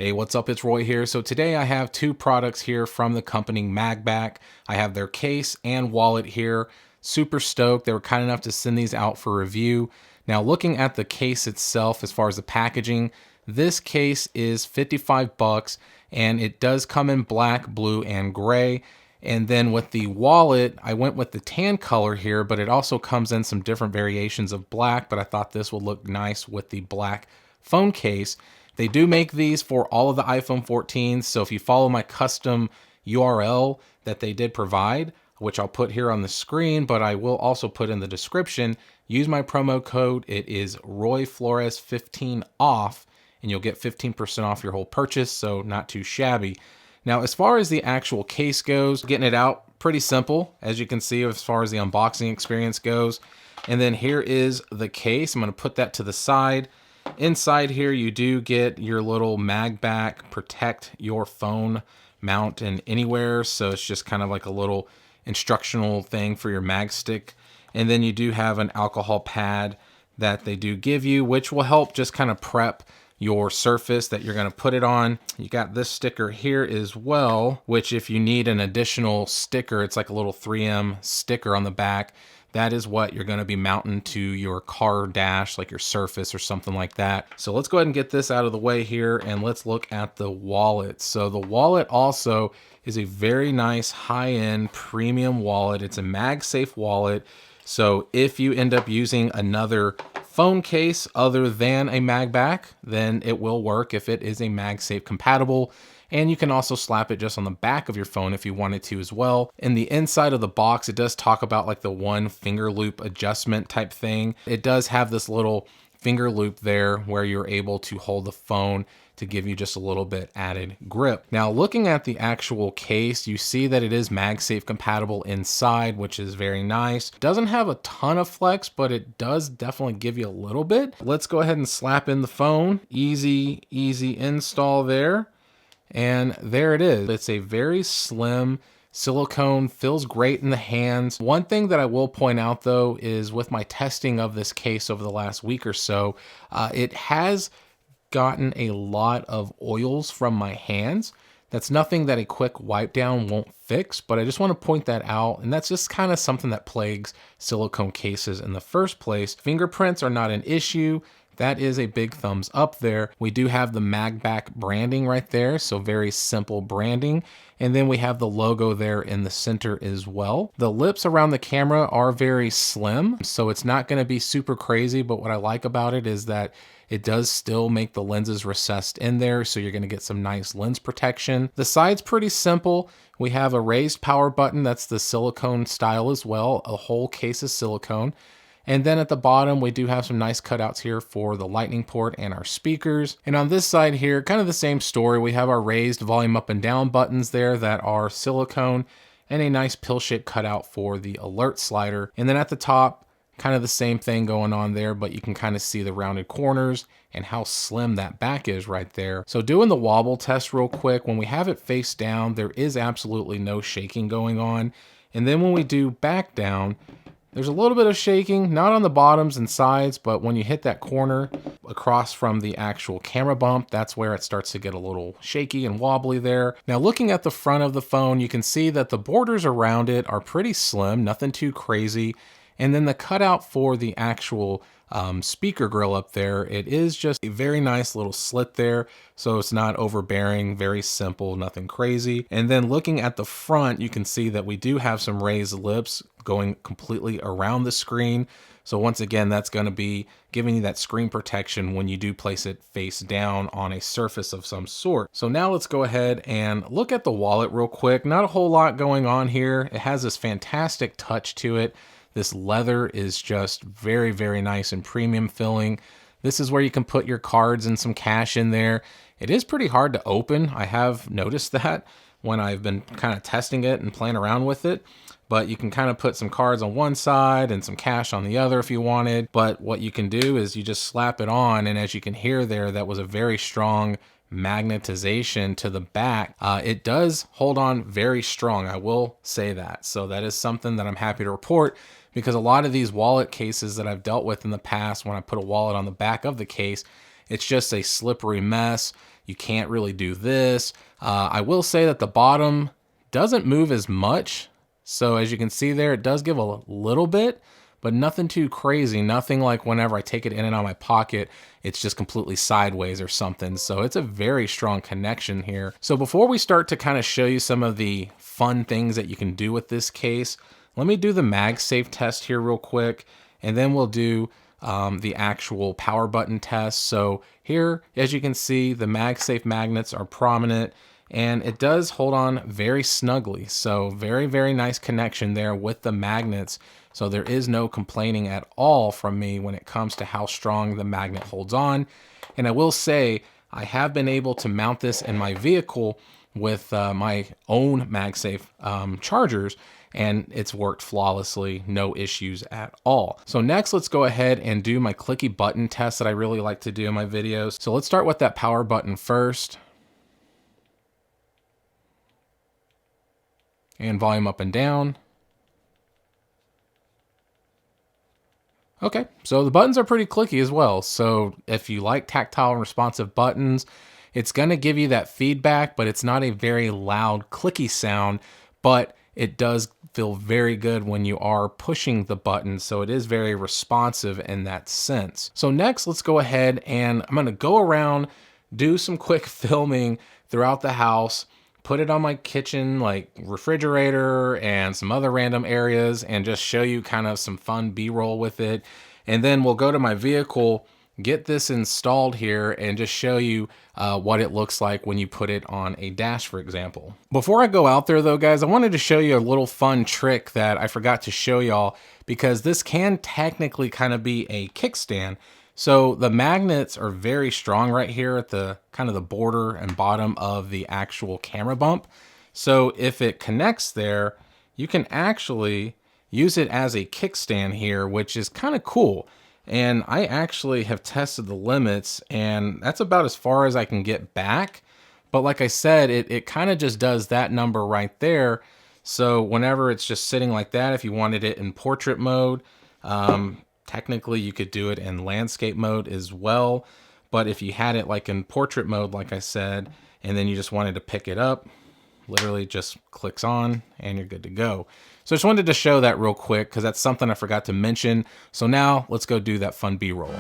Hey, what's up? It's Roy here. So today I have two products here from the company Magback. I have their case and wallet here. Super stoked. They were kind enough to send these out for review. Now looking at the case itself, as far as the packaging, this case is 55 bucks and it does come in black, blue, and gray. And then with the wallet, I went with the tan color here, but it also comes in some different variations of black, but I thought this would look nice with the black phone case. They do make these for all of the iPhone 14s, so if you follow my custom URL that they did provide, which I'll put here on the screen, but I will also put in the description, use my promo code. It is RoyFlores15 off, and you'll get 15% off your whole purchase, so not too shabby. Now, as far as the actual case goes, getting it out, pretty simple, as you can see, as far as the unboxing experience goes. And then here is the case. I'm going to put that to the side. Inside here, you do get your little Magback protect your phone mount in anywhere. So it's just kind of like a little instructional thing for your mag stick. And then you do have an alcohol pad that they do give you, which will help just kind of prep your surface that you're going to put it on. You got this sticker here as well, which if you need an additional sticker, it's like a little 3M sticker on the back. That is what you're going to be mounting to your car dash, like your Surface or something like that. So let's go ahead and get this out of the way here and let's look at the wallet. So the wallet also is a very nice high-end premium wallet. It's a MagSafe wallet. So if you end up using another phone case other than a Magback, then it will work if it is a MagSafe compatible. And you can also slap it just on the back of your phone if you wanted to as well. In the inside of the box, it does talk about like the one finger loop adjustment type thing. It does have this little finger loop there where you're able to hold the phone to give you just a little bit added grip. Now, looking at the actual case, you see that it is MagSafe compatible inside, which is very nice. Doesn't have a ton of flex, but it does definitely give you a little bit. Let's go ahead and slap in the phone. Easy install there. And there it is. It's a very slim silicone, feels great in the hands. One thing that I will point out though is with my testing of this case over the last week or so, it has gotten a lot of oils from my hands. That's nothing that a quick wipe down won't fix, but I just want to point that out. And that's just kind of something that plagues silicone cases in the first place. Fingerprints are not an issue. That is a big thumbs up there. We do have the Magback branding right there, so very simple branding. And then we have the logo there in the center as well. The lips around the camera are very slim, so it's not going to be super crazy, but what I like about it is that it does still make the lenses recessed in there, so you're going to get some nice lens protection. The side's pretty simple. We have a raised power button, that's the silicone style as well. A whole case of silicone. And then at the bottom, we do have some nice cutouts here for the lightning port and our speakers. And on this side here, kind of the same story. We have our raised volume up and down buttons there that are silicone and a nice pill-shaped cutout for the alert slider. And then at the top, kind of the same thing going on there, but you can kind of see the rounded corners and how slim that back is right there. So doing the wobble test real quick, when we have it face down, there is absolutely no shaking going on. And then when we do back down, there's a little bit of shaking, not on the bottoms and sides, but when you hit that corner across from the actual camera bump, that's where it starts to get a little shaky and wobbly there. Now looking at the front of the phone, you can see that the borders around it are pretty slim, nothing too crazy. And then the cutout for the actual speaker grill up there, it is just a very nice little slit there, so it's not overbearing, very simple, nothing crazy. And then looking at the front, you can see that we do have some raised lips going completely around the screen. So once again, that's going to be giving you that screen protection when you do place it face down on a surface of some sort. So now let's go ahead and look at the wallet real quick. Not a whole lot going on here. It has this fantastic touch to it. This leather is just very nice and premium feeling. This is where you can put your cards and some cash in there. It is pretty hard to open. I have noticed that when I've been kind of testing it and playing around with it. But you can kind of put some cards on one side and some cash on the other if you wanted. But what you can do is you just slap it on, and as you can hear there, that was a very strong magnetization to the back. It does hold on very strong, I will say that. So that is something that I'm happy to report, because a lot of these wallet cases that I've dealt with in the past, when I put a wallet on the back of the case, it's just a slippery mess. You can't really do this. I will say that the bottom doesn't move as much. So as you can see there, it does give a little bit, but nothing too crazy. Nothing like whenever I take it in and out of my pocket, it's just completely sideways or something. So it's a very strong connection here. So before we start to kind of show you some of the fun things that you can do with this case, let me do the MagSafe test here real quick, and then we'll do the actual power button test. So here, as you can see, the MagSafe magnets are prominent, and it does hold on very snugly. So very, very nice connection there with the magnets. So there is no complaining at all from me when it comes to how strong the magnet holds on. And I will say, I have been able to mount this in my vehicle with my own MagSafe chargers, and it's worked flawlessly, no issues at all. So next, let's go ahead and do my clicky button test that I really like to do in my videos. So let's start with that power button first. And volume up and down. Okay, so the buttons are pretty clicky as well. So if you like tactile and responsive buttons, it's gonna give you that feedback, but it's not a very loud clicky sound, but it does feel very good when you are pushing the button. So it is very responsive in that sense. So next, let's go ahead and I'm gonna go around, do some quick filming throughout the house, put it on my kitchen, like refrigerator and some other random areas, and just show you kind of some fun B-roll with it. And then we'll go to my vehicle, get this installed here, and just show you what it looks like when you put it on a dash, for example. Before I go out there though, guys, I wanted to show you a little fun trick that I forgot to show y'all, because this can technically kind of be a kickstand. So the magnets are very strong right here at the kind of the border and bottom of the actual camera bump. So if it connects there, you can actually use it as a kickstand here, which is kind of cool. And I actually have tested the limits, and that's about as far as I can get back. But like I said, it kind of just does that number right there. So whenever it's just sitting like that, if you wanted it in portrait mode, technically you could do it in landscape mode as well. But if you had it like in portrait mode, like I said, and then you just wanted to pick it up, literally just clicks on and you're good to go. So I just wanted to show that real quick because that's something I forgot to mention. So now let's go do that fun B-roll.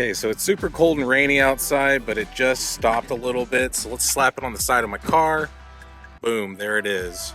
Okay, so it's super cold and rainy outside, but it just stopped a little bit. So let's slap it on the side of my car. Boom, there it is.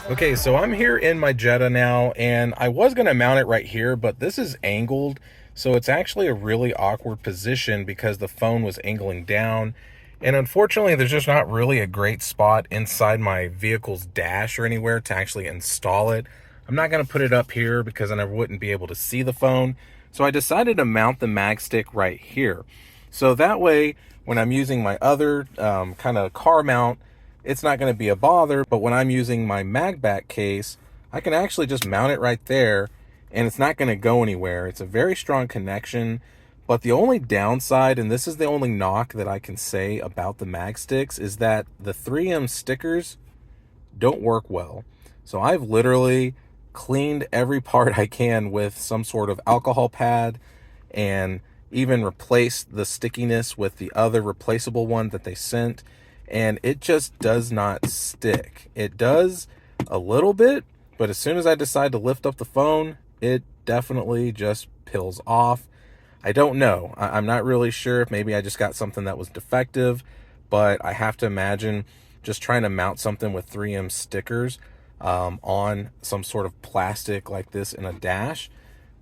Okay, so I'm here in my Jetta now, and I was gonna mount it right here, but this is angled. So it's actually a really awkward position because the phone was angling down. And unfortunately, there's just not really a great spot inside my vehicle's dash or anywhere to actually install it. I'm not going to put it up here because then I wouldn't be able to see the phone. So I decided to mount the mag stick right here. So that way, when I'm using my other kind of car mount, it's not going to be a bother. But when I'm using my MagBack case, I can actually just mount it right there and it's not going to go anywhere. It's a very strong connection. But the only downside, and this is the only knock that I can say about the mag sticks, is that the 3M stickers don't work well. So I've literally cleaned every part I can with some sort of alcohol pad and even replaced the stickiness with the other replaceable one that they sent, and it just does not stick. It does a little bit, but as soon as I decide to lift up the phone, it definitely just peels off. I don't know. I'm not really sure if maybe I just got something that was defective, but I have to imagine just trying to mount something with 3M stickers on some sort of plastic like this in a dash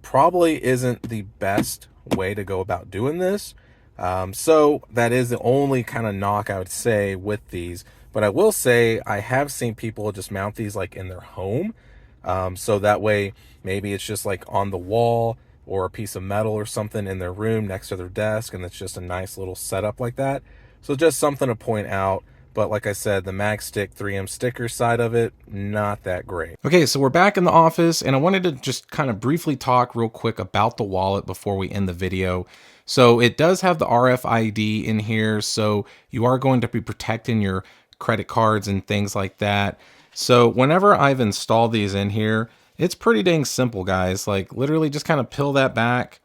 probably isn't the best way to go about doing this. So that is the only kind of knock I would say with these. But I will say I have seen people just mount these like in their home. So that way maybe it's just like on the wall or a piece of metal or something in their room next to their desk, and it's just a nice little setup like that. So just something to point out. But like I said, the MagStick 3M sticker side of it, not that great. Okay, so we're back in the office, and I wanted to just kind of briefly talk real quick about the wallet before we end the video. So it does have the RFID in here, so you are going to be protecting your credit cards and things like that. So whenever I've installed these in here, it's pretty dang simple, guys. Like literally just kind of peel that back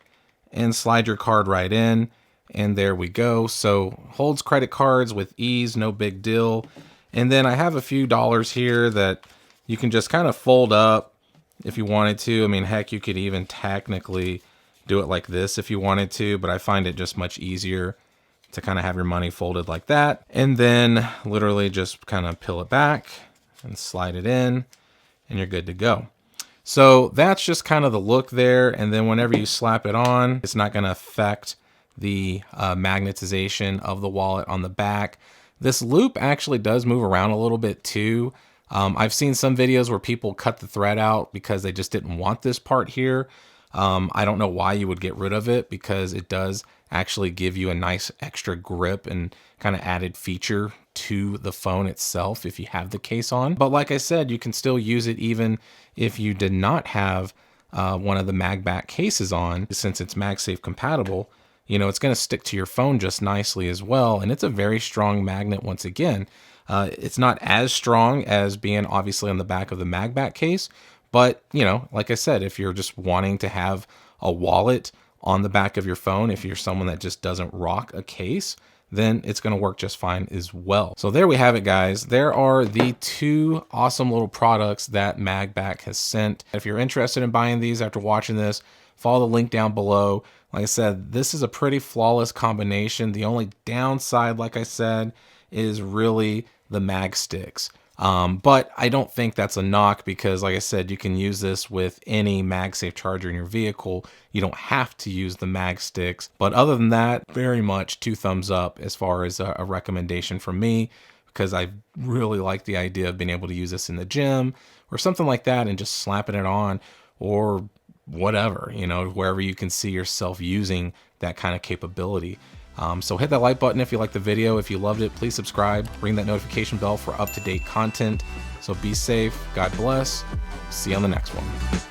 and slide your card right in. And there we go. So holds credit cards with ease, no big deal. And then I have a few dollars here that you can just kind of fold up if you wanted to. I mean, heck, you could even technically do it like this if you wanted to, but I find it just much easier to kind of have your money folded like that. And then literally just kind of peel it back and slide it in, and you're good to go. So that's just kind of the look there. And then whenever you slap it on, it's not going to affect the magnetization of the wallet on the back. This loop actually does move around a little bit too. I've seen some videos where people cut the thread out because they just didn't want this part here. I don't know why you would get rid of it, because it does actually give you a nice extra grip and kind of added feature to the phone itself if you have the case on. But like I said, you can still use it even if you did not have one of the MagBack cases on, since it's MagSafe compatible. You know, it's going to stick to your phone just nicely as well. And it's a very strong magnet once again. It's not as strong as being obviously on the back of the MagBack case. But, you know, like I said, if you're just wanting to have a wallet on the back of your phone, if you're someone that just doesn't rock a case, then it's going to work just fine as well. So there we have it, guys. There are the two awesome little products that MagBack has sent. If you're interested in buying these after watching this, follow the link down below. Like I said, this is a pretty flawless combination. The only downside, like I said, is really the mag sticks. But I don't think that's a knock, because like I said, you can use this with any MagSafe charger in your vehicle. You don't have to use the mag sticks. But other than that, very much 2 thumbs up as far as a recommendation from me, because I really like the idea of being able to use this in the gym or something like that and just slapping it on, or whatever, you know, wherever you can see yourself using that kind of capability. So hit that like button if you liked the video. If you loved it, please subscribe, ring that notification bell for up-to-date content. So be safe, God bless, see you on the next one.